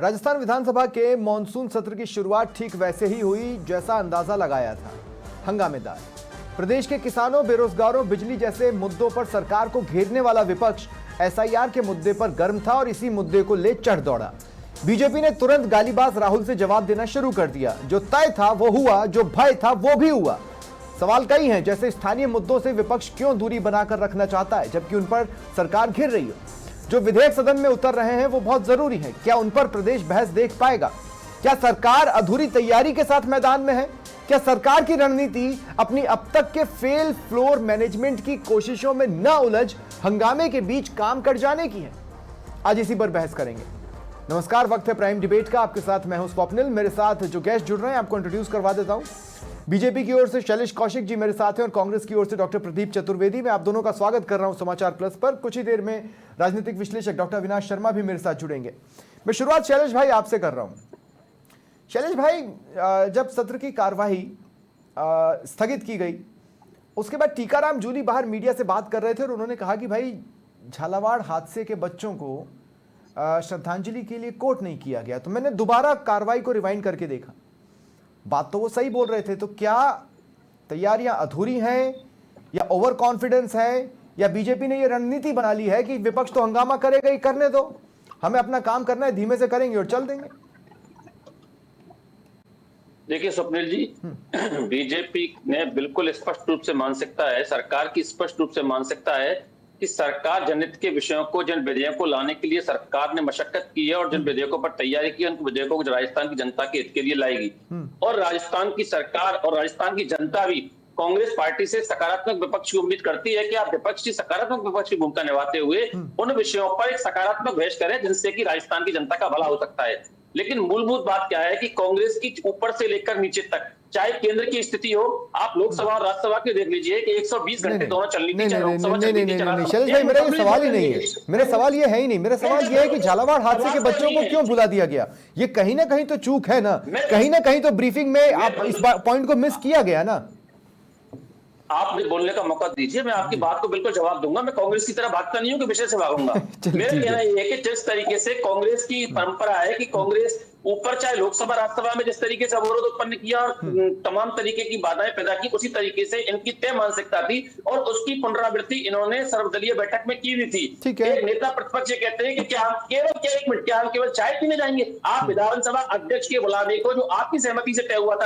राजस्थान विधानसभा के मॉनसून सत्र की शुरुआत ठीक वैसे ही हुई जैसा अंदाजा लगाया था, हंगामेदार। प्रदेश के किसानों, बेरोजगारों, बिजली जैसे मुद्दों पर सरकार को घेरने वाला विपक्ष एसआईआर के मुद्दे पर गर्म था और इसी मुद्दे को ले चढ़ दौड़ा। बीजेपी ने तुरंत गालीबाज राहुल से जवाब देना शुरू कर दिया। जो तय था वो हुआ, जो भय था वो भी हुआ। सवाल कई हैं, जैसे स्थानीय मुद्दों से विपक्ष क्यों दूरी बनाकर रखना चाहता है जबकि उन पर सरकार घिर रही हो। जो विधेयक सदन में उतर रहे हैं वो बहुत जरूरी है। क्या उन पर प्रदेश बहस देख पाएगा? क्या सरकार अधूरी तैयारी के साथ मैदान में है? क्या सरकार की रणनीति अपनी अब तक के फेल फ्लोर मैनेजमेंट की कोशिशों में न उलझ हंगामे के बीच काम कर जाने की है? आज इसी पर बहस करेंगे। नमस्कार, वक्त है प्राइम डिबेट का। आपके साथ मैं हूं स्वप्निल। मेरे साथ जो गेस्ट जुड़ रहे हैं आपको इंट्रोड्यूस करवा देता हूं। बीजेपी की ओर से शैलेश कौशिक जी मेरे साथ हैं और कांग्रेस की ओर से डॉक्टर प्रदीप चतुर्वेदी। मैं आप दोनों का स्वागत कर रहा हूं समाचार प्लस पर। कुछ ही देर में राजनीतिक विश्लेषक डॉक्टर अविनाश शर्मा भी मेरे साथ जुड़ेंगे। मैं शुरुआत शैलेश भाई आपसे कर रहा हूं। शैलेश भाई, जब सत्र की कार्यवाही स्थगित की गई उसके बाद टीकाराम जूली बाहर मीडिया से बात कर रहे थे और उन्होंने कहा कि भाई झालावाड़ हादसे के बच्चों को श्रद्धांजलि के लिए कोर्ट नहीं किया गया। तो मैंने दोबारा कार्रवाई को रिवाइंड करके देखा, बात तो वो सही बोल रहे थे। तो क्या तैयारियां अधूरी हैं या ओवर कॉन्फिडेंस है या बीजेपी ने ये रणनीति बना ली है कि विपक्ष तो हंगामा करेगा ही, करने दो, हमें अपना काम करना है, धीमे से करेंगे और चल देंगे? देखिए स्वप्निल जी, बीजेपी ने बिल्कुल स्पष्ट रूप से मानसिकता है, सरकार की स्पष्ट रूप से मानसिकता है कि सरकार जनहित के विषयों को, जिन विधेयकों को लाने के लिए सरकार ने मशक्कत की है और जिन विधेयकों पर तैयारी की है, उन विधेयकों को राजस्थान की जनता के हित के लिए लाएगी। और राजस्थान की सरकार और राजस्थान की जनता भी कांग्रेस पार्टी से सकारात्मक विपक्ष की उम्मीद करती है कि आप विपक्ष की सकारात्मक विपक्ष की भूमिका निभाते हुए उन विषयों पर एक सकारात्मक बहस करें जिनसे कि राजस्थान की जनता का भला हो सकता है। लेकिन मूलभूत बात क्या है कि कांग्रेस की ऊपर से लेकर नीचे तक, चाहे केंद्र की स्थिति हो, आप लोकसभा और राज्यसभा की देख लीजिए कि 120 घंटे दोनों चलनी थी। शैलेश भाई, मेरा ये सवाल ही नहीं है। मेरा सवाल ये है ही नहीं। मेरा सवाल ये है कि झालावाड़ हादसे के बच्चों को क्यों भुला दिया गया? ये कहीं ना कहीं तो चूक है ना, कहीं ना कहीं तो ब्रीफिंग में आप इस पॉइंट को मिस किया गया ना। आप मुझे बोलने का मौका दीजिए, मैं आपकी बात को बिल्कुल जवाब दूंगा। मैं कांग्रेस की तरह भागता नहीं हूं कि विषय से भागूंगा। मेरा कहना यह है कि जिस तरीके से कांग्रेस की परंपरा है कि कांग्रेस ऊपर चाहे लोकसभा राज्यसभा में जिस तरीके से अवरोध उत्पन्न किया और तमाम तरीके की बाधाएं पैदा की, उसी तरीके से इनकी तय मानसिकता थी और उसकी पुनरावृत्ति इन्होंने सर्वदलीय बैठक में की हुई थी। एक नेता प्रतिपक्ष कहते हैं कि क्या हम केवल चाय पीने जाएंगे? आप विधानसभा अध्यक्ष के बुलाने को, जो आपकी सहमति से तय हुआ था।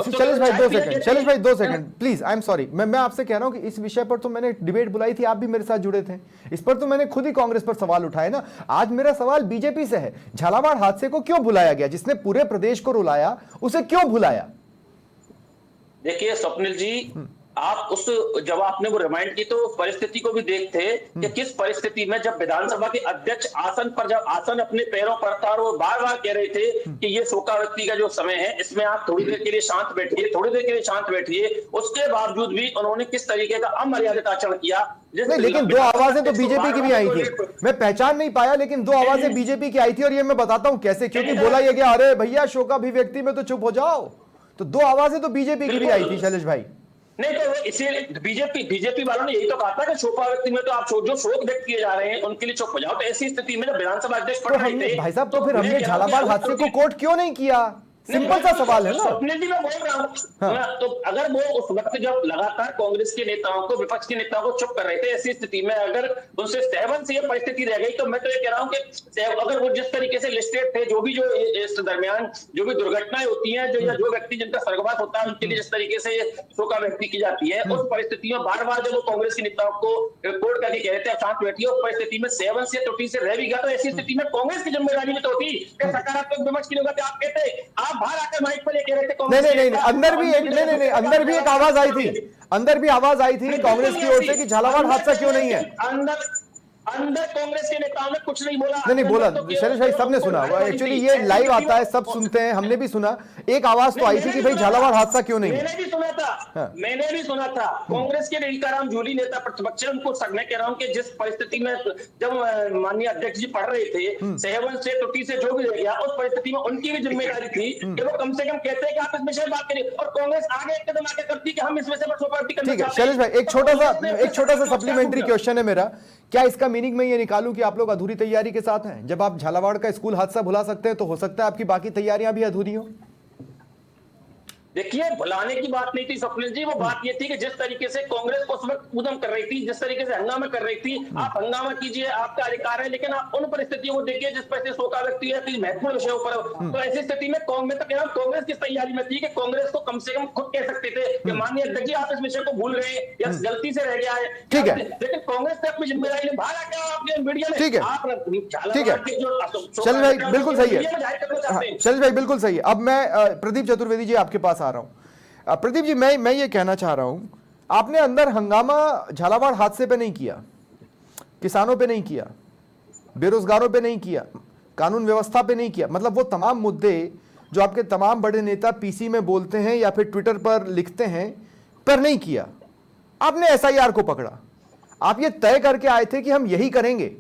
शैलेश भाई 2 second please. I am sorry, मैं आपसे कह रहा हूं कि इस विषय पर तो मैंने डिबेट बुलाई थी, आप भी मेरे साथ जुड़े थे। इस पर तो मैंने खुद ही कांग्रेस पर सवाल उठाए ना। आज मेरा सवाल बीजेपी से है, झालावाड़ हादसे को क्यों भुलाया गया? जिसने पूरे प्रदेश को रुलाया उसे क्यों भुलाया? देखिए स्वप्निल जी, आप उस जब आपने वो रिमाइंड की तो परिस्थिति को भी देखते कि किस परिस्थिति में, जब विधानसभा के अध्यक्ष आसन पर, जब आसन अपने पैरों पर था और वो बार बार कह रहे थे कि ये शोकाव्यक्ति का जो समय है इसमें आप थोड़ी देर के लिए शांत बैठिए, थोड़ी देर के लिए शांत बैठिए, उसके बावजूद भी उन्होंने किस तरीके का अमर्यादित आचरण किया। नहीं, लेकिन 2 आवाजें तो बीजेपी की भी आई थी। मैं पहचान नहीं पाया, लेकिन 2 आवाजें बीजेपी की आई थी और ये मैं बताता हूं कैसे। क्योंकि बोला यह गया, अरे भैया शोकाभिव्यक्ति में तो चुप हो जाओ। तो 2 आवाजें तो बीजेपी की भी आई थी शैलेश भाई। नहीं तो इसीलिए बीजेपी वालों ने यही तो कहा था कि शोक व्यक्ति में तो आप जो शोक व्यक्त किए जा रहे हैं उनके लिए चुप हो जाओ। तो ऐसी स्थिति में जब विधानसभा अध्यक्ष पढ़ रहे थे, भाई साहब, तो फिर हमने झालावाड़ हादसे को कोर्ट क्यों नहीं किया? सिंपल सा सवाल है ना। स्वप्निल जी, मैं बोल रहा हूँ तो अगर वो उस वक्त जब लगातार कांग्रेस के नेताओं को, विपक्ष के नेताओं को चुप कर रहे थे, ऐसी स्थिति में अगर उनसे 7 से ये परिस्थिति रह गई, तो मैं तो ये कह रहा हूँ कि अगर वो जिस तरीके से लिस्टेड थे, जो भी जो इस दरमियान जो भी दुर्घटनाएं होती हैं, जो व्यक्ति जिनका स्वर्गवास होता है उनके लिए जिस तरीके से शोका व्यक्ति की जाती है, उस परिस्थिति में बार बार जब वो कांग्रेस के नेताओं को कोर्ट करके कह रहे थे शांत बैठिए, उस परिस्थिति में 7 से त्रुटि से रह भी गया, तो ऐसी स्थिति में कांग्रेस की जिम्मेदारी भी तो होती है सकारात्मक विपक्ष की होगा। आप कहते, आप बाहर आकर माइक पर नहीं, अंदर भी एक आवाज आई थी, अंदर भी आवाज आई थी कांग्रेस की ओर से कि झालावाड़ हादसा क्यों नहीं है। अंदर कांग्रेस के नेताओं ने कुछ नहीं बोला। नहीं बोला, शैलेश भाई सबने सुना। एक्चुअली ये लाइव आता है, सब सुनते हैं, हमने भी सुना। एक आवाज तो आई थी कि भाई झालावाड़ हादसा क्यों नहीं है। मैंने भी सुना था कांग्रेस के टीकाराम जूली नेता प्रतिपक्ष, उनको मैं कह रहा हूं कि जिस परिस्थिति में जब माननीय अध्यक्ष जी पढ़ रहे थे, 7 से त्रुटि से जो भी रह गया, उस परिस्थिति में उनकी भी जिम्मेदारी थी कि वो कम से कम कहते हैं कि आप इस विषय में बात करिए। और कांग्रेस आगे एक कदम आगे करती कि हम इस विषय पर शोकाव्यक्ति करना चाहते हैं। शैलेश भाई, एक छोटा सा सप्लीमेंट्री क्वेश्चन है मेरा। क्या इसका मीनिंग मैं ये निकालूं कि आप लोग अधूरी तैयारी के साथ हैं? जब आप झालावाड़ का स्कूल हादसा भुला सकते हैं तो हो सकता है आपकी बाकी तैयारियां भी अधूरी हो। देखिए, भुलाने की बात नहीं थी स्वप्निल जी, वो बात ये थी कि जिस तरीके से कांग्रेस उस वक्त उद्यम कर रही थी, जिस तरीके से हंगामा कर रही थी, आप हंगामा कीजिए, आपका अधिकार है, लेकिन आप उन परिस्थितियों को देखिए जिस पर से शोका व्यक्ति है महत्वपूर्ण विषयों पर। तो ऐसी स्थिति में कांग्रेस किस तैयारी में थी कि कांग्रेस को कम से कम खुद कह सकते थे कि माननीय अध्यक्ष जी, आप इस विषय को भूल गए या गलती से रह गया है, ठीक है। लेकिन कांग्रेस ने अपनी जिम्मेदारी निभाया क्या आपके मीडिया में? ठीक है, आप ठीक है, चल भाई बिल्कुल सही है। चल भाई बिल्कुल सही है। अब मैं प्रदीप चतुर्वेदी जी आपके पास आ रहा हूं। प्रदीप जी, मैं ये कहना चाह रहा हूं, आपने अंदर हंगामा झालावाड़ हादसे पे नहीं किया, किसानों पे नहीं किया, बेरोजगारों पे नहीं किया, कानून व्यवस्था पे नहीं किया, मतलब वो तमाम मुद्दे जो आपके तमाम बड़े नेता पीसी में बोलते हैं या फिर ट्विटर पर लिखते हैं, पर नहीं किया। आपने एसआईआर को पकड़ा, आप ये तय करके आए थे कि हम यही करेंगे,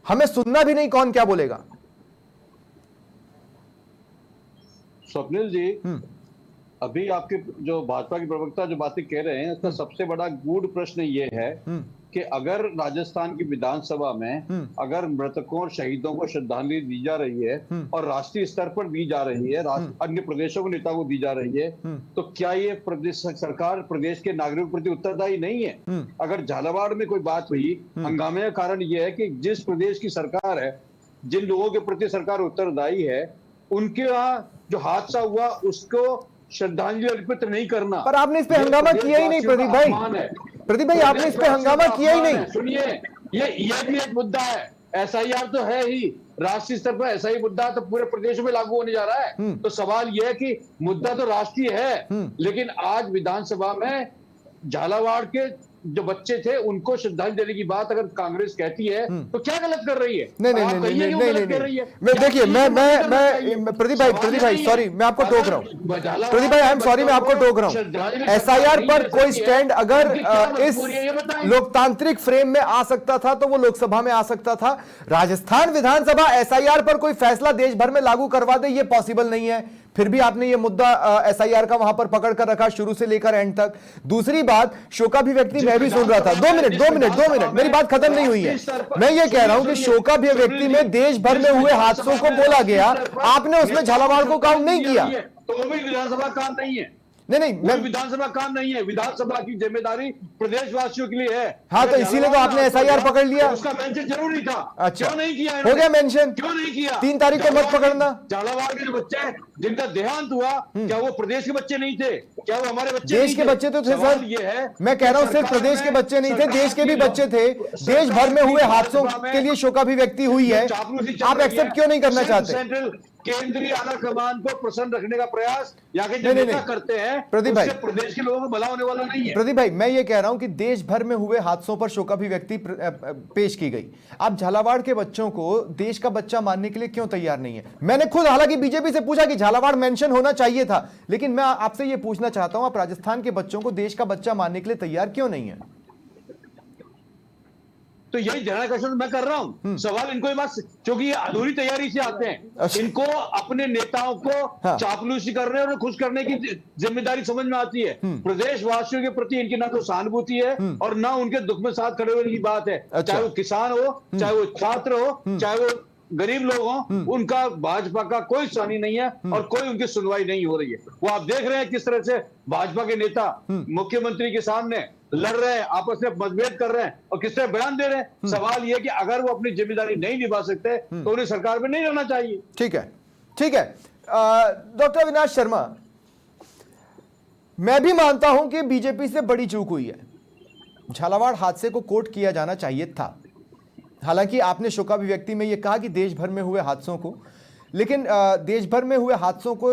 हमें सुनना भी नहीं कौन क्या बोलेगा। स्वप्निल जी, अभी आपके जो भाजपा के प्रवक्ता जो बातें कह रहे हैं, उसका सबसे बड़ा गूढ़ प्रश्न ये है कि अगर राजस्थान की विधानसभा में अगर मृतकों और शहीदों को श्रद्धांजलि दी जा रही है और राष्ट्रीय स्तर पर दी जा रही है, अन्य प्रदेशों के नेताओं को दी जा रही है, तो क्या ये प्रदेश सरकार प्रदेश के नागरिकों के प्रति उत्तरदायी नहीं है? अगर झालावाड़ में कोई बात हुई, हंगामे का कारण यह है कि जिस प्रदेश की सरकार है, जिन लोगों के प्रति सरकार उत्तरदायी है, उनके यहाँ जो हादसा हुआ उसको श्रद्धांजलि अर्पित नहीं करना। पर आपने इस पे हंगामा किया ही नहीं प्रदीप भाई। प्रदीप भाई, आपने इस पे हंगामा किया ही नहीं। सुनिए, ये भी एक मुद्दा है। एसआईआर तो है ही, राष्ट्रीय स्तर पर एसआई मुद्दा तो पूरे प्रदेश में लागू होने जा रहा है। तो सवाल यह है कि मुद्दा तो राष्ट्रीय है, लेकिन आज विधानसभा में झालावाड़ के जो बच्चे थे उनको श्रद्धांजलि देने की बात अगर कांग्रेस कहती है तो क्या गलत कर रही है? नहीं नहीं नहीं नहीं नहीं, मैं देखिए मैं प्रदीप भाई सॉरी, मैं आपको टोक रहा हूं। प्रदीप भाई आई एम सॉरी, मैं आपको टोक रहा हूं। एसआईआर पर कोई स्टैंड अगर इस लोकतांत्रिक फ्रेम में आ सकता था तो वो लोकसभा में आ सकता था। राजस्थान विधानसभा एसआईआर पर कोई फैसला देश भर में लागू करवा दे, ये पॉसिबल नहीं है। फिर भी आपने ये मुद्दा एसआईआर का वहां पर पकड़ कर रखा शुरू से लेकर एंड तक। दूसरी बात, शोकाभिव्यक्ति मैं भी सुन रहा था। 2 मिनट, मेरी बात खत्म नहीं हुई है। मैं ये कह रहा हूं कि शोकाभिव्यक्ति में देश भर में हुए हादसों को बोला गया, आपने उसमें झालावाड़ को काउंट नहीं किया। तो वो भी विधानसभा काम नहीं है। नहीं मैं विधानसभा काम नहीं है। विधानसभा की जिम्मेदारी प्रदेशवासियों के लिए है। हाँ, तो इसीलिए तो आपने एसआईआर पकड़ लिया। उसका मेंशन जरूरी था। अच्छा, क्यों नहीं किया? हो गया मेंशन, क्यों नहीं किया? 3 तारीख को मत पकड़ना। झालावाड़ के जो बच्चे हैं जिनका देहांत हुआ, क्या वो प्रदेश के बच्चे नहीं थे? क्या वो हमारे बच्चे देश के बच्चे तो थे सर। ये है, मैं कह रहा हूं सिर्फ प्रदेश के बच्चे नहीं थे, देश के भी बच्चे थे। देश भर में हुए हादसों के लिए शोकाभिव्यक्ति हुई है, आप एक्सेप्ट क्यों नहीं करना चाहते? केंद्रीय आला कमान को प्रसन्न रखने का प्रयास यहाँ के जो नेता करते हैं, प्रदीप भाई, प्रदेश के लोगों को भला होने वाला नहीं है। प्रदीप भाई, मैं ये कह रहा हूं कि देश भर में हुए हादसों पर शोकाभिव्यक्ति पेश की गई। आप झालावाड़ के बच्चों को देश का बच्चा मानने के लिए क्यों तैयार नहीं है? मैंने खुद हालांकि बीजेपी से पूछा कि झालावाड़ मेंशन होना चाहिए था, लेकिन मैं आपसे ये पूछना चाहता हूं, आप राजस्थान के बच्चों को देश का बच्चा मानने के लिए तैयार क्यों नहीं है? तो यही ध्यानाकर्षण मैं कर रहा हूं। सवाल इनको बस, क्योंकि ये अधूरी तैयारी से आते हैं, इनको अपने नेताओं को चापलूसी करने और खुश करने की जिम्मेदारी समझ में आती है। प्रदेशवासियों के प्रति इनकी ना तो सहानुभूति है और ना उनके दुख में साथ खड़े होने की बात है। चाहे वो किसान हो, चाहे वो छात्र हो, चाहे वो गरीब लोग हों, उनका भाजपा का कोई सानी नहीं है और कोई उनकी सुनवाई नहीं हो रही है। वो आप देख रहे हैं किस तरह से भाजपा के नेता मुख्यमंत्री के सामने लड़ रहे हैं, आपस में मतभेद कर रहे हैं और किस तरह बयान दे रहे हैं। सवाल यह कि अगर वो अपनी जिम्मेदारी नहीं निभा सकते तो उन्हें सरकार में नहीं रहना चाहिए। ठीक है, ठीक है। डॉक्टर अविनाश शर्मा, मैं भी मानता हूं कि बीजेपी से बड़ी चूक हुई है। झालावाड़ हादसे को कोर्ट किया जाना चाहिए था। हालांकि आपने शोकाभिव्यक्ति में यह कहा कि देश भर में हुए हादसों को, लेकिन देश भर में हुए हादसों को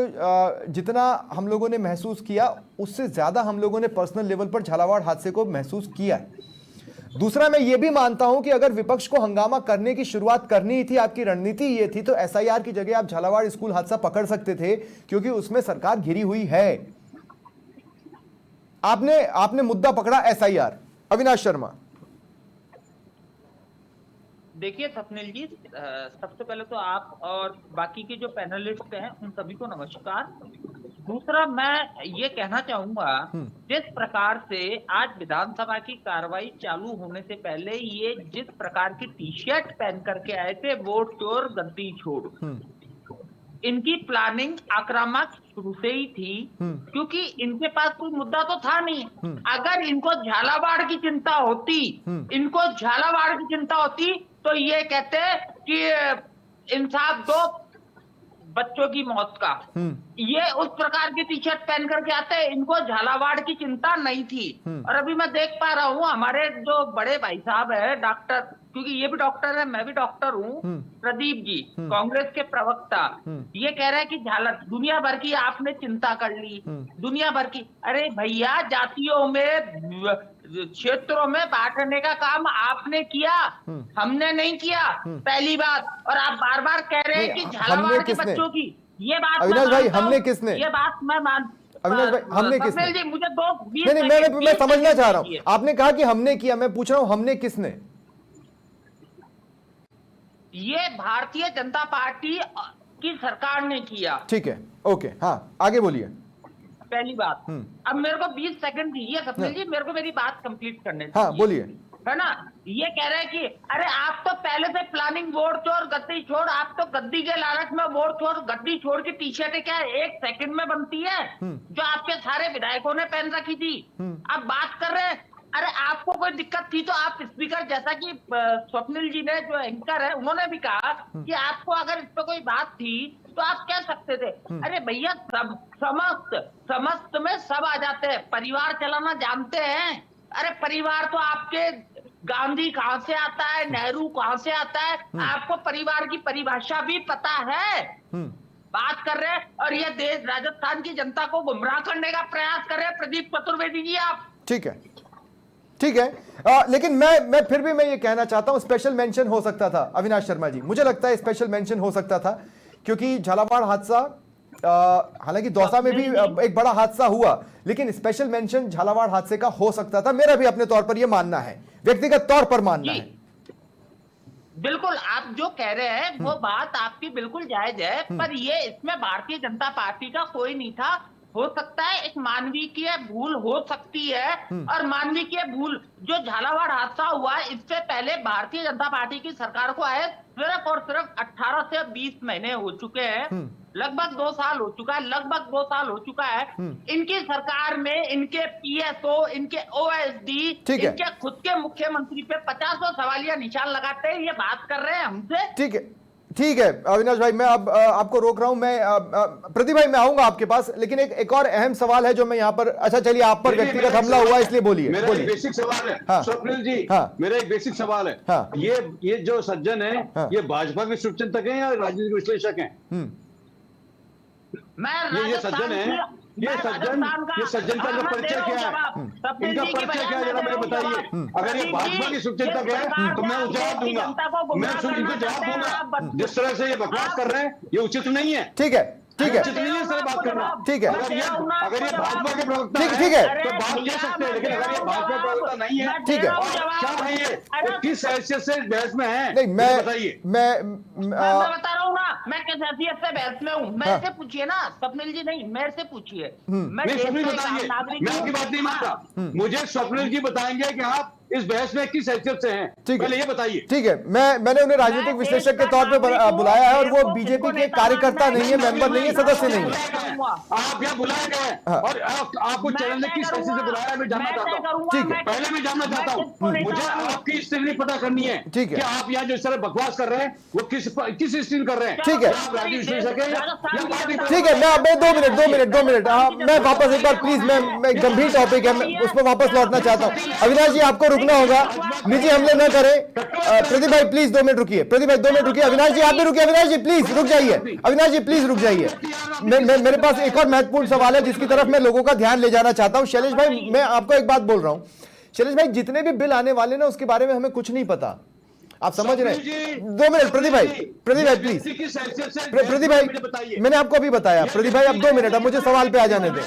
जितना हम लोगों ने महसूस किया, उससे ज़्यादा हम लोगों ने पर्सनल लेवल पर झालावाड़ हादसे को महसूस किया है। दूसरा, मैं ये भी मानता हूं कि अगर विपक्ष को हंगामा करने की शुरुआत करनी थी, आपकी रणनीति ये थी, तो एसआईआर की जगह आप झालावाड़ स्कूल हादसा पकड़ सकते थे, क्योंकि उसमें सरकार घिरी हुई है। आपने मुद्दा पकड़ा एसआईआर। अविनाश शर्मा, देखिए स्वप्निल जी, सबसे पहले तो आप और बाकी के जो पैनलिस्ट हैं उन सभी को नमस्कार। दूसरा मैं ये कहना चाहूंगा, जिस प्रकार से आज विधानसभा की कार्रवाई चालू होने से पहले ये जिस प्रकार की टी शर्ट पहन करके आए थे, वोट चोर गद्दी छोड़, इनकी प्लानिंग आक्रामक शुरू से ही थी, क्योंकि इनके पास कोई मुद्दा तो था नहीं। अगर इनको झालावाड़ की चिंता होती, इनको झालावाड़ की चिंता होती तो ये कहते कि इंसाफ दो बच्चों की मौत का। ये उस प्रकार की टी शर्ट पहन करके आते, इनको झालावाड़ की चिंता नहीं थी। और अभी मैं देख पा रहा हूँ हमारे जो बड़े भाई साहब है डॉक्टर, क्योंकि ये भी डॉक्टर है, मैं भी डॉक्टर हूँ, प्रदीप जी, कांग्रेस के प्रवक्ता, ये कह रहे हैं कि दुनिया भर की आपने चिंता कर ली, दुनिया भर की। अरे भैया, जातियों में क्षेत्रों में बांटने का काम आपने किया, हमने नहीं किया, पहली बात। और आप बार बार कह रहे हैं कि झालावाड़ के बच्चों की, ये बात अविनाश भाई हमने किसने, ये बात मैं मान, अविनाश भाई हमने किसने जी मुझे दो नहीं, मैं समझना चाह रहा हूं, आपने कहा कि हमने किया, मैं पूछ रहा हूं हमने किसने। ये भारतीय जनता पार्टी की सरकार ने किया। ठीक है, ओके, हाँ आगे बोलिए। पहली बात, अब मेरे को 20 सेकंड दीजिए स्वप्निल जी, मेरे को मेरी बात कंप्लीट करने दीजिए। हाँ बोलिए। है ना, ये कह रहे हैं कि अरे आप तो पहले से प्लानिंग वोट चोर गद्दी छोड़, आप तो गद्दी के लालच में वोट चोर गद्दी छोड़ की टी शर्टें क्या 1 सेकंड में बनती है, जो आपके सारे विधायकों ने पहन रखी थी। अब बात कर रहे हैं, अरे आपको कोई दिक्कत थी तो आप स्पीकर, जैसा कि स्वप्निल जी ने जो एंकर है उन्होंने भी कहा कि आपको अगर इस पर कोई बात थी तो आप कह सकते थे। अरे भैया, सब समस्त में सब आ जाते हैं, परिवार चलाना जानते हैं। अरे परिवार तो आपके गांधी कहां से आता है, नेहरू कहां से आता है, आपको परिवार की परिभाषा भी पता है। बात कर रहे हैं और ये देश राजस्थान की जनता को गुमराह करने का प्रयास कर रहे हैं प्रदीप चतुर्वेदी जी आप। ठीक है, ठीक है, लेकिन मैं फिर भी मैं ये कहना चाहता हूं स्पेशल मेंशन हो सकता था अविनाश शर्मा जी, मुझे लगता है स्पेशल मेंशन हो सकता था, क्योंकि झालावाड़ हादसा, हालांकि दौसा में भी एक बड़ा हादसा हुआ, लेकिन स्पेशल मेंशन झालावाड़ हादसे का हो सकता था। मेरा भी अपने तौर पर यह मानना है, व्यक्तिगत तौर पर मानना है। बिल्कुल, आप जो कह रहे हैं वो बात आपकी बिल्कुल जायज है, पर ये इसमें भारतीय जनता पार्टी का कोई नहीं था। हो सकता है एक मानवीय भूल हो सकती है, और मानवीय भूल जो झालावाड़ हादसा हुआ, इससे पहले भारतीय जनता पार्टी की सरकार को आए सिर्फ और सिर्फ 18 से 20 महीने हो चुके हैं, लगभग 2 साल हो चुका है, लगभग 2 साल हो चुका है। इनकी सरकार में इनके पीएसओ, इनके ओएसडी, इनके खुद के मुख्यमंत्री पे 50 सवालिया निशान लगाते हैं, ये बात कर रहे हैं हमसे। ठीक है, ठीक है अविनाश भाई, मैं अब आपको रोक रहा हूं। मैं प्रदीप भाई, मैं आऊंगा आपके पास, लेकिन एक और अहम सवाल है जो मैं यहाँ पर, अच्छा चलिए, आप पर व्यक्तिगत हमला हुआ इसलिए बोलिए। मेरा एक बेसिक सवाल है, हाँ, स्वप्निल जी, हाँ, मेरा एक बेसिक सवाल है, हाँ, ये जो सज्जन है, हाँ, ये भाजपा के शुभचिंतक हैं या राजनीतिक विश्लेषक हैं? ये सज्जन है, ये सज्जन का जो परिचय क्या है, इनका परिचय क्या है, जरा मुझे बताइए। अगर ये भाजपा के शुभचिंतक है तो मैं जवाब दूंगा, मैं इनको जवाब दूंगा। जिस तरह से ये बकवास कर रहे हैं ये उचित नहीं है। ठीक है, ठीक है, उचित नहीं है सर बात करना। ठीक है, अगर ये भाजपा के प्रवक्ता ठीक है, तो बात कह सकते हैं, लेकिन अगर ये भाजपा के प्रवक्ता नहीं है, ठीक है, क्या है ये, किस हैसियत से बहस में है? नहीं, मैं बताइए। मैं बता रहा हूँ ना, मैं किस हैसियत से बहस में हूँ, मेरे से पूछिए ना स्वप्निल जी, नहीं मेरे से पूछिए। नहीं, स्वप्निल बताइए, मैं आपकी बात नहीं मानता, मुझे स्वप्निल जी बताएंगे कि आप इस बहस में किस हैसियत से हैं, पहले ये बताइए। ठीक है, मैंने उन्हें राजनीतिक विश्लेषक के तौर पे बुलाया है, और वो बीजेपी के कार्यकर्ता नहीं है, मेंबर नहीं है, सदस्य नहीं है। आप यहाँ बुलाए गए और आपको चैनल ने किस हैसियत से बुलाया, मैं जानना चाहता हूँ। ठीक है, पहले मैं जानना चाहता हूँ, मुझे आपकी स्थिति पता करनी है। ठीक है, कि आप यहाँ जो इस तरह बकवास कर रहे हैं वो किस स्थिति कर रहे हैं। ठीक है, आप राजनीतिक विश्लेषक हैं। ठीक है, मैं 2 मिनट मैं वापस एक बार प्लीज, मैं गंभीर टॉपिक है, मैं उस पर वापस लौटना चाहता हूँ। अविनाश जी, आपको रुकना होगा, निजी हमले न करें। प्रदीप भाई प्लीज 2 मिनट रुकिए, प्रदीप भाई 2 मिनट रुकिए, अविनाश जी आप भी रुकिए, अविनाश जी प्लीज रुक जाइए, अविनाश जी प्लीज रुक जाइए। मेरे पास एक और महत्वपूर्ण सवाल है जिसकी तरफ मैं लोगों का ध्यान ले जाना चाहता हूं। शैलेश भाई, मैं आपको एक बात बोल रहा हूं, शैलेश भाई, जितने भी बिल आने वाले ना उसके बारे में हमें कुछ नहीं पता, आप समझ रहे हैं। 2 मिनट प्रदीप भाई प्लीज, प्रदीप भाई मैंने आपको अभी बताया, प्रदीप भाई अब 2 मिनट, अब मुझे सवाल पे आ जाने दें,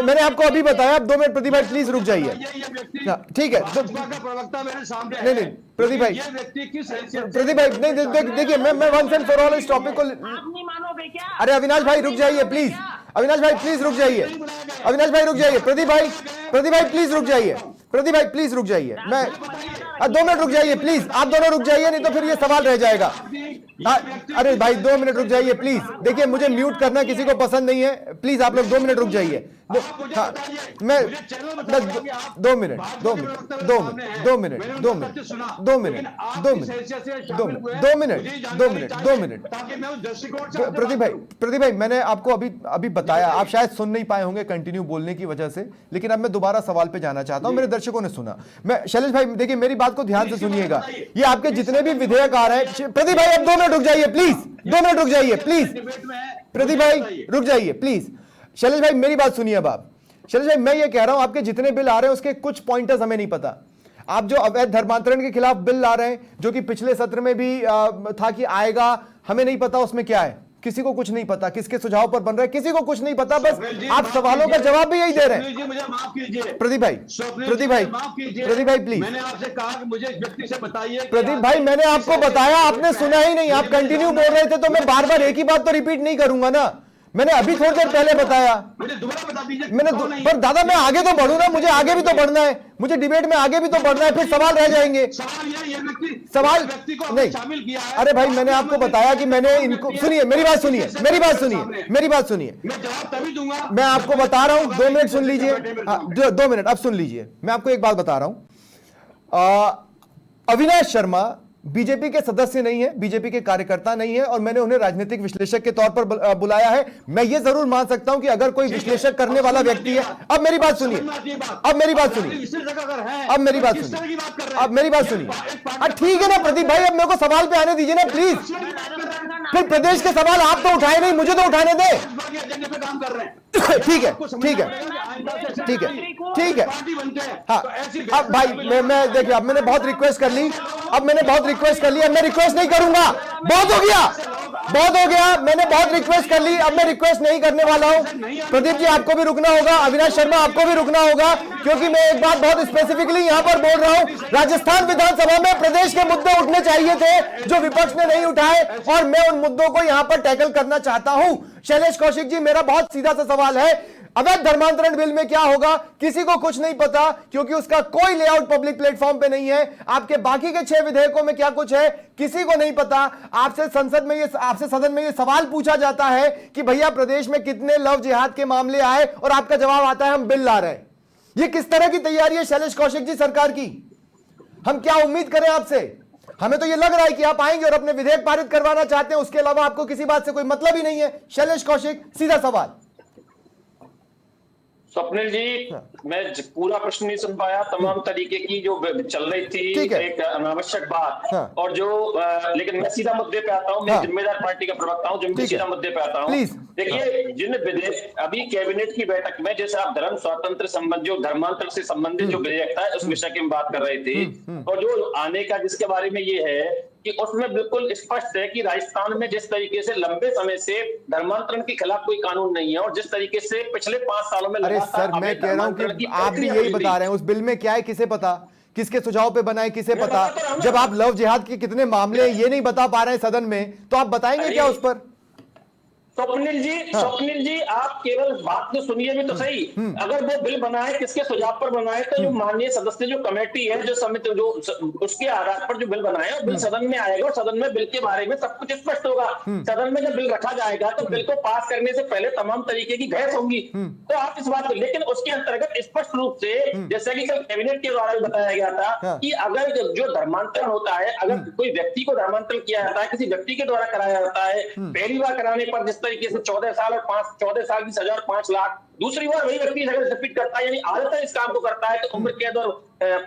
मैंने आपको अभी बताया, अब 2 मिनट प्रदीप भाई प्लीज रुक जाइए। ठीक है, नहीं प्रदीप भाई नहीं, देखिए मैं वंस एंड फॉर ऑल इस टॉपिक को, आप नहीं मानोगे क्या? अरे अविनाश भाई रुक जाइए प्लीज, अविनाश भाई प्लीज रुक जाइए, अविनाश भाई रुक जाइए, प्रदीप भाई प्लीज रुक जाइए, प्रदीप भाई प्लीज रुक जाइए, मैं 2 मिनट रुक जाइए प्लीज, आप दोनों रुक जाइए, नहीं तो फिर ये सवाल रह जाएगा। अरे भाई 2 मिनट रुक जाइए प्लीज, देखिए मुझे म्यूट करना किसी को पसंद नहीं है, प्लीज आप लोग 2 मिनट रुक जाइए। हाँ मैं 2 minute 2 minute 2 minute 2 minute 2 minute 2 minute 2 minute 2 minute Pradeep भाई मैंने आपको अभी बताया, आप शायद सुन नहीं पाए होंगे कंटिन्यू बोलने की वजह से, लेकिन अब मैं दोबारा सवाल पे जाना चाहता हूं, मेरे दर्शकों ने सुना। मैं शैलेश भाई देखिए मेरी बात को ध्यान से सुनिएगा, ये आपके जितने भी विधेयक आ रहे हैं, प्रदीप भाई अब 2 मिनट रुक जाइए प्लीज, 2 मिनट रुक जाइए प्लीज, प्रदीप भाई रुक जाइए प्लीज। शैलेश भाई मेरी बात सुनिए, अब आप शैलेश भाई मैं ये कह रहा हूं आपके जितने बिल आ रहे हैं उसके कुछ पॉइंटर्स हमें नहीं पता। आप जो अवैध धर्मांतरण के खिलाफ बिल ला रहे हैं, जो कि पिछले सत्र में भी था कि आएगा, हमें नहीं पता उसमें क्या है, किसी को कुछ नहीं पता, किसके सुझाव पर बन रहा है किसी को कुछ नहीं पता, बस आप सवालों का जवाब भी यही दे रहे हैं। मुझे माफ कीजिए प्रदीप भाई प्लीज, मैंने आपसे कहा कि मुझे इस व्यक्ति से बताइए। प्रदीप भाई मैंने आपको बताया, आपने सुना ही नहीं, आप कंटिन्यू बोल रहे थे, तो मैं बार बार एक ही बात तो रिपीट नहीं करूंगा ना, मैंने अभी थोड़ी देर पहले बताया। मुझे दोबारा बता दीजिए, मैंने पर दादा मैं आगे तो बढ़ू ना, मुझे आगे भी तो बढ़ना है, मुझे डिबेट में आगे भी तो बढ़ना है, फिर सवाल रह जाएंगे। सवाल नहीं, शामिल किया है। अरे भाई मैंने आपको बताया कि मैंने इनको, सुनिए मेरी बात सुनिए, मेरी बात सुनिए, मेरी बात सुनिए, मैं जवाब तभी दूंगा, मैं आपको बता रहा हूं, 2 मिनट सुन लीजिए, 2 मिनट अब सुन लीजिए, मैं आपको एक बात बता रहा हूं। अविनाश शर्मा बीजेपी के सदस्य नहीं है, बीजेपी के कार्यकर्ता नहीं है, और मैंने उन्हें राजनीतिक विश्लेषक के तौर पर बुलाया है। मैं ये जरूर मान सकता हूं कि अगर कोई विश्लेषक करने वाला व्यक्ति है, अब मेरी बात सुनिए, अब मेरी बात सुनिए, अब मेरी बात सुनिए, अब मेरी बात सुनिए। ठीक है ना प्रदीप भाई, अब मेरे को सवाल पे आने दीजिए ना प्लीज, फिर प्रदेश के सवाल आप तो उठाए नहीं, मुझे तो उठाने दे। ठीक है ठीक है ठीक है ठीक है, हाँ अब भाई मैं देखिए, अब मैंने बहुत रिक्वेस्ट कर ली, अब मैंने मैं रिक्वेस्ट नहीं करूंगा, बहुत हो गया, मैंने बहुत रिक्वेस्ट कर ली, अब मैं रिक्वेस्ट नहीं करने वाला हूं। प्रदीप जी आपको भी रुकना होगा, अविनाश शर्मा आपको भी रुकना होगा, क्योंकि मैं एक बात बहुत स्पेसिफिकली यहां पर बोल रहा हूं, राजस्थान विधानसभा में प्रदेश के मुद्दे उठने चाहिए थे जो विपक्ष ने नहीं उठाए, और मैं उन मुद्दों को यहां पर टैकल करना चाहता हूं। शैलेश कौशिक जी मेरा बहुत सीधा सा सवाल है, अवैध धर्मांतरण बिल में क्या होगा किसी को कुछ नहीं पता, क्योंकि उसका कोई लेआउट पब्लिक प्लेटफॉर्म पे नहीं है। आपके बाकी के 6 विधेयकों में क्या कुछ है किसी को नहीं पता। आपसे सदन में ये सवाल पूछा जाता है कि भैया प्रदेश में कितने लव जिहाद के मामले आए, और आपका जवाब आता है हम बिल ला रहे हैं। ये किस तरह की तैयारी है शैलेश कौशिक जी सरकार की? हम क्या उम्मीद करें आपसे? हमें तो ये लग रहा है कि आप आएंगे और अपने विधेयक पारित करवाना चाहते हैं, उसके अलावा आपको किसी बात से कोई मतलब ही नहीं है। शैलेश कौशिक सीधा सवाल। स्वप्निल जी मैं पूरा प्रश्न नहीं सुन पाया, तमाम तरीके की जो चल रही थी एक अनावश्यक बात, और जो लेकिन मैं सीधा मुद्दे पे आता हूँ, मैं जिम्मेदार पार्टी का प्रवक्ता हूँ, जो सीधा मुद्दे पे आता हूँ। देखिए जिन विधेयक अभी कैबिनेट की बैठक में, जैसे आप धर्म स्वातंत्र संबंध जो धर्मांतर से संबंधित जो विधेयक था उस विषय की हम बात कर रहे थे, और जो आने का जिसके बारे में ये है कि उसमें बिल्कुल स्पष्ट है कि राजस्थान में जिस तरीके से लंबे समय से धर्मांतरण के खिलाफ कोई कानून नहीं है, और जिस तरीके से पिछले 5 सालों में सर मैं कह रहा हूं कि आप भी यही बता रहे हैं, उस बिल में क्या है किसे पता, किसके सुझाव पे बनाए किसे पता। जब आप लव जिहाद के कितने मामले हैं ये नहीं बता पा रहे हैं सदन में, तो आप बताएंगे क्या उस पर? स्वप्निल जी आप केवल बात तो सुनिए भी तो सही। अगर वो बिल बनाए किसके सुझाव पर बनाए, तो जो माननीय सदस्य जो कमेटी है, जो समिति, जो उसके आधार पर जो बिल बनाए, बिल सदन में आएगा, और सदन में बिल के बारे में सब कुछ स्पष्ट होगा। सदन में जब बिल रखा जाएगा तो बिल को पास करने से पहले तमाम तरीके की बहस होंगी, तो आप इस बात को, लेकिन उसके अंतर्गत स्पष्ट रूप से जैसा कि कल कैबिनेट के द्वारा भी बताया गया था कि अगर जो धर्मांतरण होता है, अगर कोई व्यक्ति को धर्मांतरण किया जाता है, किसी व्यक्ति के द्वारा कराया जाता है, पहली बार कराने पर जिस तरीके से 14 साल और 14 साल की सजा और 5 लाख, दूसरी बार वही व्यक्ति अगर रिपीट करता है, यानी आदत इस काम को करता है, तो उम्र कैद और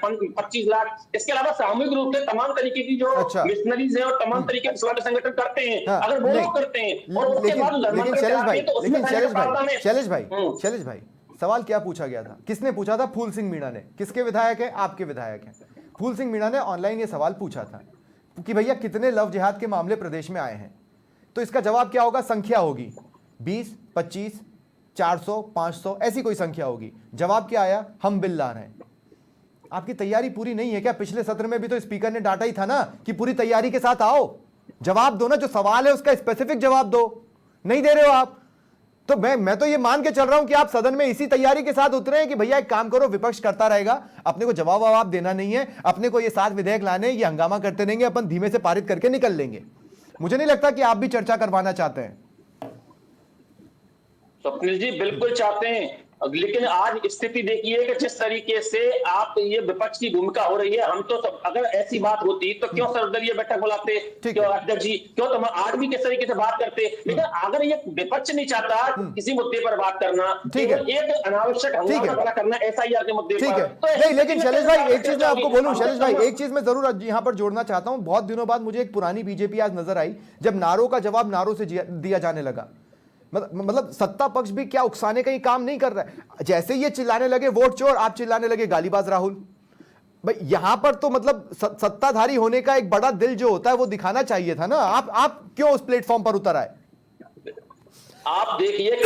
25 लाख। इसके अलावा सामूहिक रूप से तमाम तरीके की जो मिशनरीज है और तमाम तरीके के इस्लामी संगठन करते हैं, अगर वो लोग करते हैं, और उसके बाद शैलेश भाई सवाल क्या पूछा गया था, किसने पूछा था? फूल सिंह मीणा ने। किसके विधायक है? आपके विधायक हैं। फूल सिंह मीणा ने ऑनलाइन ये सवाल पूछा था कि भैया कितने लव जिहाद के मामले प्रदेश में आए हैं, तो इसका जवाब क्या होगा? संख्या होगी 20, 25, 400, 500 ऐसी कोई संख्या होगी। जवाब क्या आया? हम बिल ला रहे हैं। आपकी तैयारी पूरी नहीं है क्या? पिछले सत्र में भी तो स्पीकर ने डांटा ही था ना कि पूरी तैयारी के साथ आओ, जवाब दो ना, जो सवाल है उसका स्पेसिफिक जवाब दो। नहीं दे रहे हो आप। तो मैं तो ये मान के चल रहा हूं कि आप सदन में इसी तैयारी के साथ उतरे हैं कि भैया एक काम करो, विपक्ष करता रहेगा, अपने को जवाब ववाब देना नहीं है, अपने को ये 7 विधेयक लाने, ये हंगामा करते रहेंगे, अपन धीमे से पारित करके निकल लेंगे। मुझे नहीं लगता कि आप भी चर्चा करवाना चाहते हैं। स्वप्निल जी बिल्कुल चाहते हैं, लेकिन आज स्थिति देखिए कि जिस तरीके से आप ये विपक्ष की भूमिका हो रही है, हम तो सब, अगर ऐसी बात होती तो क्यों सर्वदलीय बैठक बुलाते, क्यों अध्यक्ष जी, क्यों तो हम आज भी किस तरीके से बात करते। लेकिन अगर ये विपक्ष नहीं चाहता किसी मुद्दे पर बात करना, एक अनावश्यक हंगामा खड़ा करना SIR के मुद्दे पर, तो नहीं, लेकिन शैलेश भाई एक चीज मैं आपको बोलूं, शैलेश भाई एक चीज मैं जरूर यहाँ पर जोड़ना चाहता हूं। बहुत दिनों बाद मुझे एक पुरानी बीजेपी आज नजर आई, जब नारों का जवाब नारों से दिया जाने लगा। मतलब सत्ता पक्ष भी क्या उकसाने का ही काम नहीं कर रहा है। जैसे ये चिल्लाने लगे वोट चोर, आप चिल्लाने लगे गालीबाज राहुल। भाई यहां पर तो मतलब सत्ताधारी होने का एक बड़ा दिल जो होता है वो दिखाना चाहिए था ना। आप क्यों उस प्लेटफॉर्म पर उतर आए? आप देखिए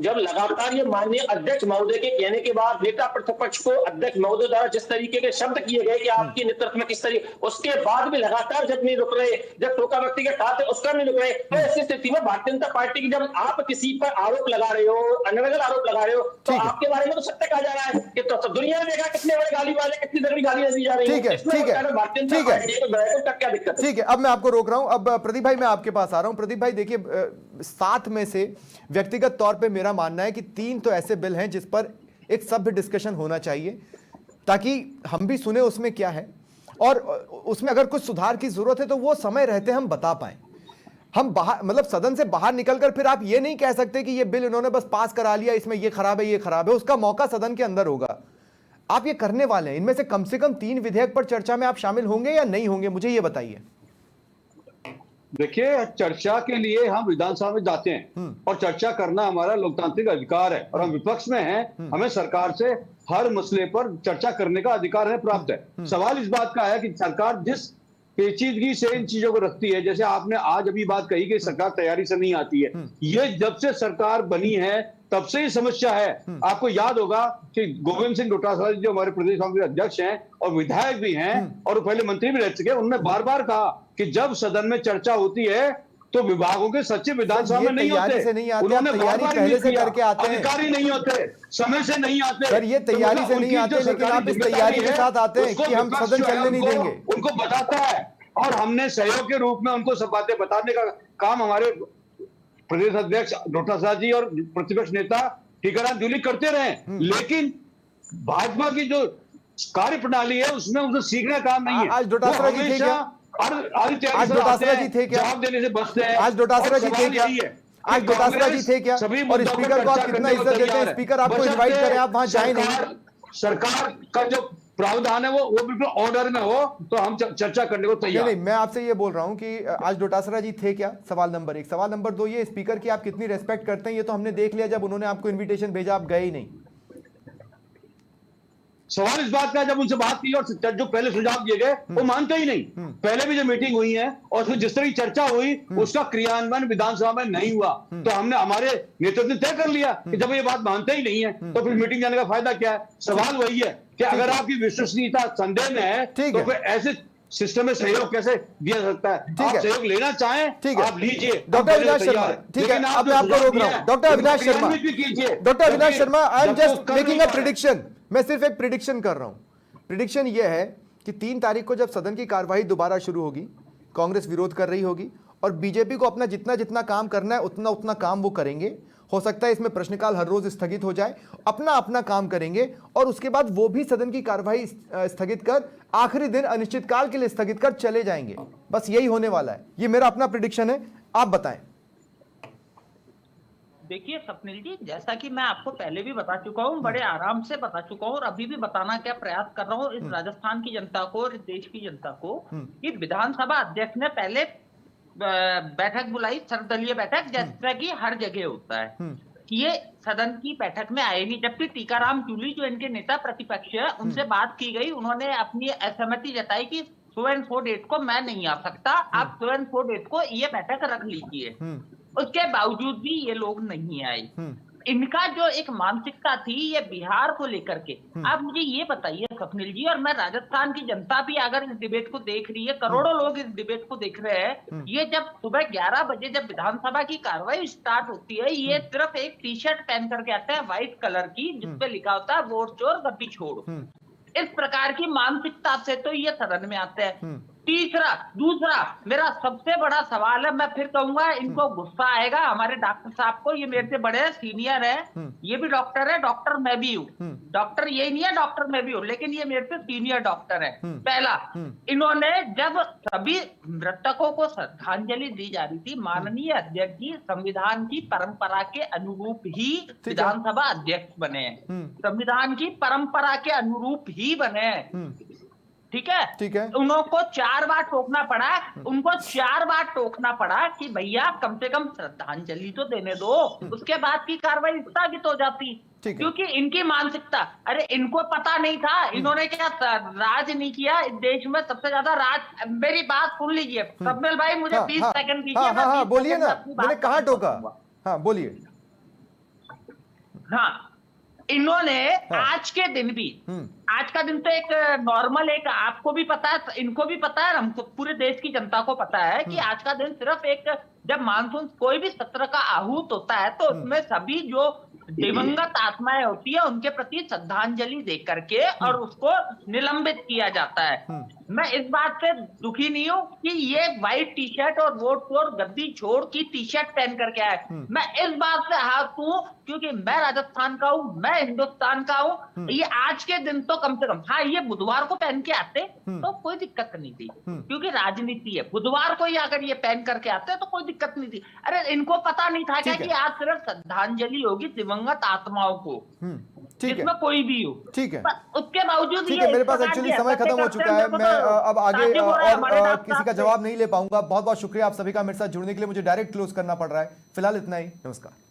जब लगातार ये माननीय अध्यक्ष महोदय के कहने के बाद नेता प्रतिपक्ष को अध्यक्ष महोदय द्वारा जिस तरीके के शब्द किए गए कि आपके नेतृत्व में किस तरीके, उसके बाद भी लगातार जब नहीं रुक रहे, जब टोका व्यक्ति के साथ उसका नहीं रुक रहे, तो ऐसी स्थिति में भारतीय जनता पार्टी की जब आप किसी पर आरोप लगा रहे हो, अनर्गल आरोप लगा रहे हो, तो आपके बारे में तो सत्य कहा जा रहा है कि तो दुनिया ने देखा कितने बड़े गालीबाज है, कितनी तगड़ी गालियां दी जा रही है। भारतीय जनता पार्टी को क्या दिक्कत है? ठीक है, अब मैं आपको रोक रहा हूं। अब प्रदीप भाई मैं आपके पास आ रहा हूं। प्रदीप भाई देखिए, 7 में से व्यक्तिगत तौर पे मेरा मानना है कि 3 तो ऐसे बिल हैं जिस पर एक सभ्य डिस्कशन होना चाहिए, ताकि हम भी सुने उसमें क्या है, और उसमें अगर कुछ सुधार की जरूरत है तो वो समय रहते हम बता पाए। हम बाहर, मतलब सदन से बाहर निकलकर फिर आप ये नहीं कह सकते कि ये बिल इन्होंने बस पास करा लिया, इसमें ये खराब है, ये खराब है। उसका मौका सदन के अंदर होगा। आप ये करने वाले हैं, इनमें से कम 3 विधेयक पर चर्चा में आप शामिल होंगे या नहीं होंगे, मुझे ये बताइए। देखिए, चर्चा के लिए हम विधानसभा में जाते हैं और चर्चा करना हमारा लोकतांत्रिक अधिकार है, और हम विपक्ष में हैं, हमें सरकार से हर मसले पर चर्चा करने का अधिकार है, प्राप्त है। सवाल इस बात का है कि सरकार जिस पेचीदगी से इन चीजों को रखती है, जैसे आपने आज अभी बात कही कि सरकार तैयारी से नहीं आती है, ये जब से सरकार बनी है तब से ही समस्या है। आपको याद होगा कि गोविंद सिंह डोटासरा जो हमारे प्रदेश कांग्रेस अध्यक्ष हैं और विधायक भी हैं और पहले मंत्री भी रह चुके, उन्होंने बार बार कहा कि जब सदन में चर्चा होती है तो विभागों के सचिव विधानसभा में नहीं होते, उन्होंने पहले से करके आते हैं, अधिकारी नहीं होते, समय से नहीं आते। सर ये तैयारी से नहीं आते, लेकिन आप इस तैयारी के साथ आते हैं कि हम सदन चलने नहीं देंगे। उनको बताता है और हमने सहयोग के रूप में उनको सब बातें बताने का काम हमारे प्रदेश अध्यक्ष डोटासरा जी और प्रतिपक्ष नेता टीकाराम जूली करते रहे। लेकिन भाजपा की जो कार्य प्रणाली है उसमें उसे सीखने का काम नहीं है। आज डोटासरा जी थे क्या? आज डोटासरा जी थे क्या? जवाब देने से बचते हैं। आज डोटासरा जी थे क्या? आज डोटासरा जी थे क्या? और स्पीकर को आप कितना इज्जत देते हैं? स्पीकर आपको इनवाइट करें, आप वहां जाए नहीं। सरकार का जो प्रावधान है वो बिल्कुल ऑर्डर में हो तो हम चर्चा करने को तैयार। नहीं, मैं आपसे ये बोल रहा हूं कि आज डोटासरा जी थे क्या? सवाल नंबर 1। सवाल नंबर 2, ये स्पीकर की आप कितनी रेस्पेक्ट करते हैं ये तो हमने देख लिया, जब उन्होंने आपको इनविटेशन भेजा आप गए ही नहीं। सवाल इस बात का जब उनसे बात की और जो पहले सुझाव दिए गए वो मानते ही नहीं। पहले भी जो मीटिंग हुई है और उसमें जिस तरह की चर्चा हुई उसका क्रियान्वयन विधानसभा में नहीं हुआ, तो हमने हमारे नेतृत्व ने तय कर लिया कि जब ये बात मानते ही नहीं है तो फिर मीटिंग जाने का फायदा क्या है। सवाल वही है कि अगर आपकी विश्वसनीयता संदेह में है तो फिर ऐसे सिस्टम में सहयोग कैसे दिया सकता है? आप सहयोग लेना चाहें आप लीजिए। डॉक्टर अविनाश शर्मा, ठीक है, अब मैं आपको रोक रहा हूं। Doctor Avinash Sharma, doctor Avinash Sharma, I am just making a prediction. मैं सिर्फ एक प्रेडिक्शन कर रहा हूं। प्रेडिक्शन यह है कि 3 तारीख को जब सदन की कार्यवाही दोबारा शुरू होगी, कांग्रेस विरोध कर रही होगी और बीजेपी को अपना जितना काम करना है उतना काम वो करेंगे। हो सकता है इसमें प्रश्नकाल हर रोज स्थगित हो जाए, अपना काम करेंगे और उसके बाद वो भी सदन की कार्यवाही स्थगित कर आखिरी दिन अनिश्चितकाल के लिए स्थगित कर चले जाएंगे। बस यही होने वाला है। ये मेरा अपना प्रेडिक्शन है, आप बताएं। देखिए स्वप्निल जी, जैसा कि मैं आपको पहले भी बता चुका हूँ, बड़े आराम से बता चुका हूँ और अभी भी बताना क्या प्रयास कर रहा हूँ इस राजस्थान की जनता को और इस देश की जनता को, कि विधानसभा अध्यक्ष ने पहले बैठक बुलाई, सर्वदलीय बैठक, जैसा कि हर जगह होता है। ये सदन की बैठक में आए नहीं, जबकि टीकाराम जूली जो इनके नेता प्रतिपक्ष है उनसे बात की गई, उन्होंने अपनी असहमति जताई कि 4 डेट को मैं नहीं आ सकता, आप 4 डेट को ये बैठक रख लीजिए। उसके बावजूद भी ये लोग नहीं आए। इनका जो एक मानसिकता थी ये बिहार को लेकर के, आप मुझे ये बताइए स्वप्निल जी, और मैं राजस्थान की जनता भी अगर इस डिबेट को देख रही है, करोड़ों लोग इस डिबेट को देख रहे हैं, ये जब सुबह 11 बजे जब विधानसभा की कार्रवाई स्टार्ट होती है, ये सिर्फ एक टी शर्ट पहन करके आते हैं व्हाइट कलर की, जिसपे लिखा होता है वोट चोर गद्दी छोड़। इस प्रकार की मानसिकता से तो ये सदन में आते हैं। दूसरा मेरा सबसे बड़ा सवाल है, मैं फिर कहूंगा इनको गुस्सा आएगा, हमारे डॉक्टर साहब को, ये मेरे से बड़े हैं, सीनियर है, ये भी डॉक्टर है, डॉक्टर मैं भी हूँ, डॉक्टर ये नहीं है डॉक्टर मैं भी हूँ, लेकिन ये मेरे से सीनियर डॉक्टर है। पहला, इन्होंने जब सभी मृतकों को श्रद्धांजलि दी जा रही थी, माननीय अध्यक्ष जी संविधान की परंपरा के अनुरूप ही विधानसभा अध्यक्ष बने हैं, संविधान की परंपरा के अनुरूप ही बने हैं, ठीक है। उनको 4 बार टोकना पड़ा, उनको 4 बार टोकना पड़ा कि भैया कम से कम श्रद्धांजलि तो देने दो, उसके बाद की कार्रवाई स्थगित हो जाती, क्योंकि इनकी मानसिकता, अरे इनको पता नहीं था, इन्होंने क्या राज नहीं किया इस देश में, सबसे ज्यादा राज, मेरी बात सुन लीजिए स्वप्निल भाई, मुझे 20 सेकंड दीजिए। बोलिए ना, मैंने कहा टोका, हाँ बोलिए। हाँ, इन्होंने आज के दिन भी, आज का दिन तो एक नॉर्मल, एक आपको भी पता है, इनको भी पता है, हमको पूरे देश की जनता को पता है कि आज का दिन सिर्फ एक, जब मानसून कोई भी सत्र का आहूत होता है तो उसमें सभी जो दिवंगत आत्माएं होती है उनके प्रति श्रद्धांजलि दे करके और उसको निलंबित किया जाता है। मैं इस बात से दुखी नहीं हूं कि ये व्हाइट टी शर्ट और वोट चोर गद्दी छोड़ की टी शर्ट पहन करके आए, मैं इस बात से हाथ हूं क्योंकि मैं राजस्थान का हूं, मैं हिंदुस्तान का हूं। ये आज के दिन तो कम से कम, हाँ ये बुधवार को पहन के आते तो कोई दिक्कत नहीं थी, क्योंकि राजनीति है, बुधवार को ही अगर ये पहन करके आते तो कोई दिक्कत नहीं थी। अरे इनको पता नहीं था क्या कि आज सिर्फ श्रद्धांजलि होगी दिवंगत आत्माओं को, जिसमें कोई भी हो, ठीक है, उसके बावजूद ठीक है, मेरे पास एक्चुअली समय खत्म हो चुका है, मैं अब आगे और किसी का जवाब नहीं ले पाऊंगा। बहुत बहुत शुक्रिया आप सभी का मेरे साथ जुड़ने के लिए, मुझे डायरेक्ट क्लोज करना पड़ रहा है। फिलहाल इतना ही, नमस्कार।